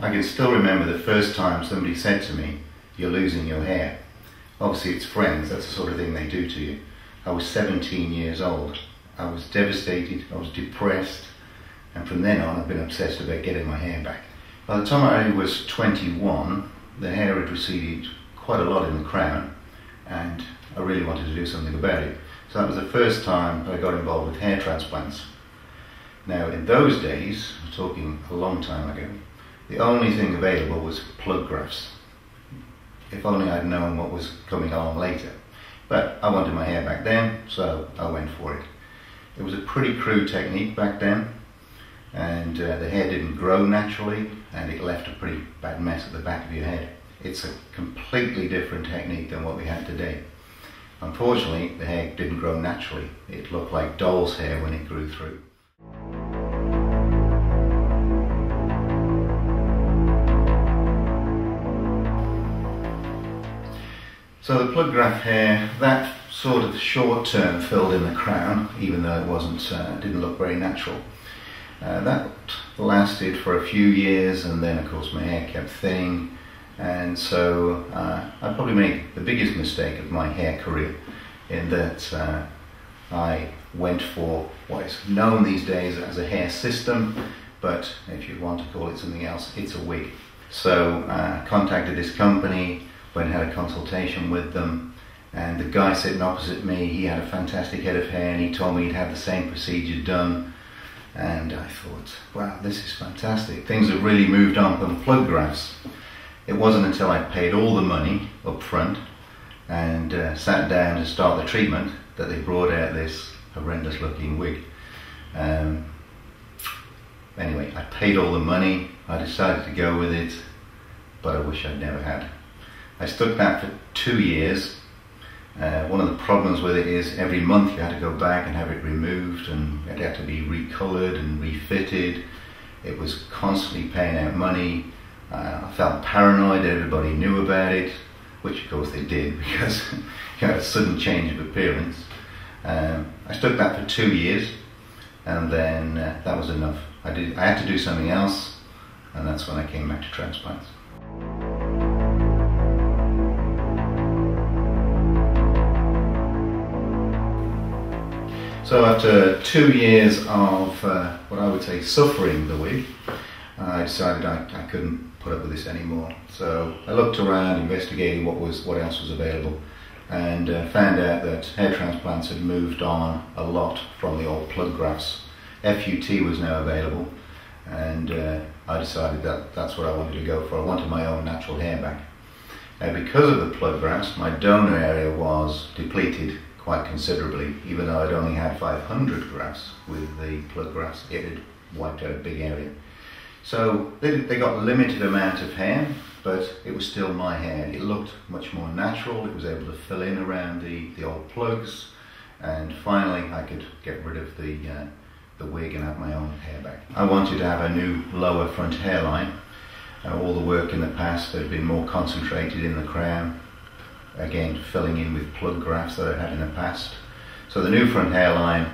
I can still remember the first time somebody said to me, "You're losing your hair." Obviously it's friends, that's the sort of thing they do to you. I was 17 years old. I was devastated, I was depressed, and from then on I've been obsessed about getting my hair back. By the time I was 21, the hair had receded quite a lot in the crown, and I really wanted to do something about it. So that was the first time I got involved with hair transplants. Now in those days, I'm talking a long time ago, the only thing available was plug grafts. If only I'd known what was coming along later. But I wanted my hair back then, so I went for it. It was a pretty crude technique back then, and the hair didn't grow naturally, and it left a pretty bad mess at the back of your head. It's a completely different technique than what we have today. Unfortunately, the hair didn't grow naturally. It looked like doll's hair when it grew through. So the plug graft hair, that sort of short-term filled in the crown, even though it didn't look very natural. That lasted for a few years, and then of course my hair kept thinning, and so I probably made the biggest mistake of my hair career in that I went for what is known these days as a hair system, but if you want to call it something else, it's a wig. So I contacted this company, went and had a consultation with them, and the guy sitting opposite me, he had a fantastic head of hair, and he told me he'd had the same procedure done, and I thought, wow, this is fantastic. Things have really moved on from plug grafts. It wasn't until I paid all the money up front and sat down to start the treatment that they brought out this horrendous looking wig. Anyway, I paid all the money, I decided to go with it, but I wish I'd never had. I stuck that for 2 years. One of the problems with it is every month you had to go back and have it removed, and it had to be recoloured and refitted. It was constantly paying out money. I felt paranoid that everybody knew about it, which of course they did because you had a sudden change of appearance. I stuck that for 2 years, and then that was enough. I had to do something else, and that's when I came back to transplants. So after 2 years of what I would say suffering the wig, I decided I couldn't put up with this anymore. So I looked around, investigated what else was available, and found out that hair transplants had moved on a lot from the old plug grafts. FUT was now available, and I decided that that's what I wanted to go for. I wanted my own natural hair back. Now, because of the plug grafts, my donor area was depleted quite considerably. Even though I'd only had 500 grafts with the plug grafts, it had wiped out a big area. So they got a limited amount of hair, but it was still my hair. It looked much more natural. It was able to fill in around the old plugs, and finally I could get rid of the wig and have my own hair back. I wanted to have a new lower front hairline. All the work in the past had been more concentrated in the crown, again filling in with plug grafts that I had in the past. So the new front hairline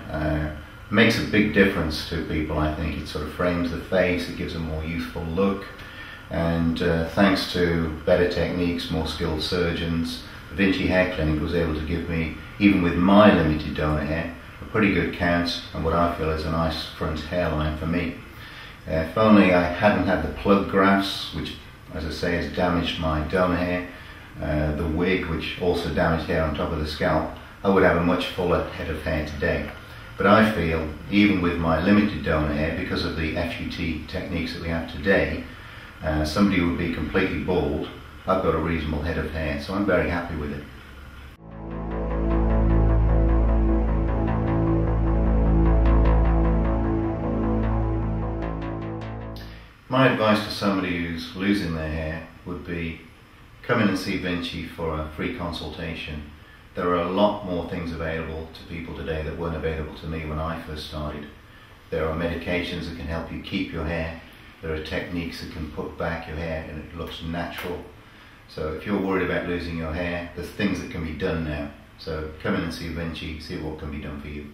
makes a big difference to people, I think. It sort of frames the face, it gives a more youthful look, and thanks to better techniques, more skilled surgeons, the Vinci Hair Clinic was able to give me, even with my limited donor hair, a pretty good count and what I feel is a nice front hairline for me. If only I hadn't had the plug grafts, which as I say has damaged my donor hair, the wig, which also damaged hair on top of the scalp, I would have a much fuller head of hair today. But I feel, even with my limited donor hair, because of the FUT techniques that we have today, somebody who would be completely bald, I've got a reasonable head of hair, so I'm very happy with it. My advice to somebody who's losing their hair would be, come in and see Vinci for a free consultation. There are a lot more things available to people today that weren't available to me when I first started. There are medications that can help you keep your hair. There are techniques that can put back your hair and it looks natural. So if you're worried about losing your hair, there's things that can be done now. So come in and see Vinci, see what can be done for you.